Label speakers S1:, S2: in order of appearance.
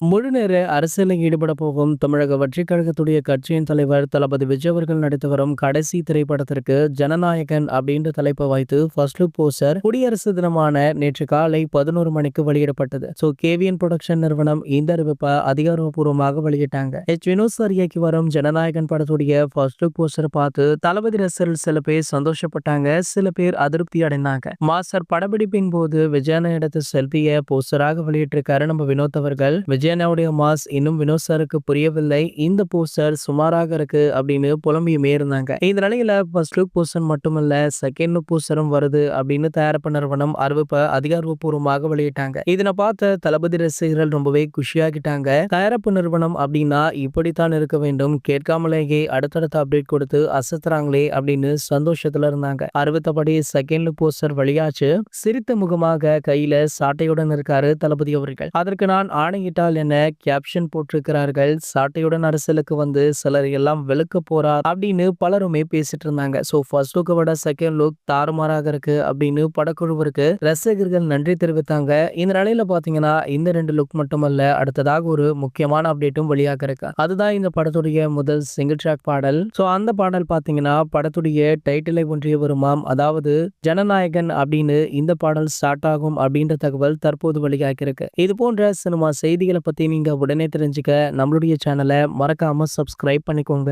S1: முழுநேர அரசியலில் ஈடுபட போகும் தமிழக வெற்றிக் கழகத்துடைய கட்சியின் தலைவர் தளபதி விஜய் அவர்கள் நடித்து வரும் கடைசி திரைப்படத்திற்கு ஜனநாயகன் அப்படின்ற தலைப்பை வைத்து ஃபர்ஸ்ட் லுக் போஸ்டர் குடியரசு தினமான நேற்று காலை 11 மணிக்கு வெளியிடப்பட்டது. கேவிஎன் புரொடக்ஷன் நிறுவனம் இந்த அறிவிப்பை அதிகாரப்பூர்வமாக வெளியிட்டாங்க. வினோத் சார் இயக்கி வரும் ஜனநாயகன் படத்துடைய ஃபர்ஸ்ட் லுக் போஸ்டர் பார்த்து தளபதி ரசிகர்கள் சில பேர் சந்தோஷப்பட்டாங்க, சில பேர் அதிருப்தி அடைந்தாங்க. மாஸ்டர் படப்பிடிப்பின் போது விஜயனை எடுத்த செல்பியை போஸ்டராக வெளியிட்டிருக்காரு நம்ம வினோத் அவர்கள். விஜயனுடைய மாஸ் இன்னும் வினோத் சாருக்கு புரியவில்லை, இந்த போஸ்டர் சுமாராக இருக்கு அப்படின்னு புலம்பியுமே இருந்தாங்க. இந்த நிலையில ஃபர்ஸ்ட் லுக் போஸ்டர் மட்டுமல்ல, செகண்ட் லுக் போஸ்டரும் வருது அப்படின்னு தயாரிப்பு நிறுவனம் அறிவிப்பை அதிகாரப்பூர்வமாக வெளியிட்டாங்க. இதனை பார்த்த தளபதி ரசிகர்கள் ரொம்பவே குஷியாகிட்டாங்க. தயாரிப்பு நிறுவனம் அப்படின்னா இப்படித்தான் இருக்க வேண்டும், கேட்காமலேயே அடுத்தடுத்த அப்டேட் கொடுத்து அசத்துறாங்களே அப்படின்னு சந்தோஷத்துல இருந்தாங்க. அறிவித்தபடி செகண்ட் லுக் போஸ்டர் வெளியாச்சு. சிரித்த முகமாக கையில சாட்டையுடன் இருக்காரு தளபதி அவர்கள். அதற்கு நான் ஆணையிட்டால் என்ன கேப்ஷன் போட்டிருக்கிறார்கள். சாட்டையுடன் அரசியலுக்கு வந்து சிலர் எல்லாம் வெளுக்க போறார் அப்படின்னு பலருமே பேசிட்டு இருந்தாங்க. ஃபர்ஸ்ட் லுக்கை விட செகண்ட் லுக் தாறுமாறாக இருக்கு அப்படின்னு படக்குழுவிற்கு ரசிகர்கள் நன்றி தெரிவித்தாங்க. இந்த நிலையில பாத்தீங்கன்னா இந்த 2 லுக் மட்டுமல்ல, அடுத்ததாக ஒரு முக்கியமான அப்டேட்டும் வெளியாக இருக்கு. அதுதான் இந்த படத்துடைய முதல் சிங்கிள் ட்ராக் பாடல். அந்த பாடல் பாத்தீங்கன்னா படத்துடைய டைட்டிலை ஒன்றிய வருமாம். அதாவது ஜனநாயகன் அப்படின்னு இந்த பாடல் ஸ்டார்ட் ஆகும் அப்படின்ற தகவல் தற்போது வெளியாகி இருக்கு. இது போன்ற சினிமா செய்திகளை பத்தி நீங்க உடனே தெரிஞ்சுக்க நம்மளுடைய சேனலை மறக்காம சப்ஸ்கிரைப் பண்ணிக்கோங்க.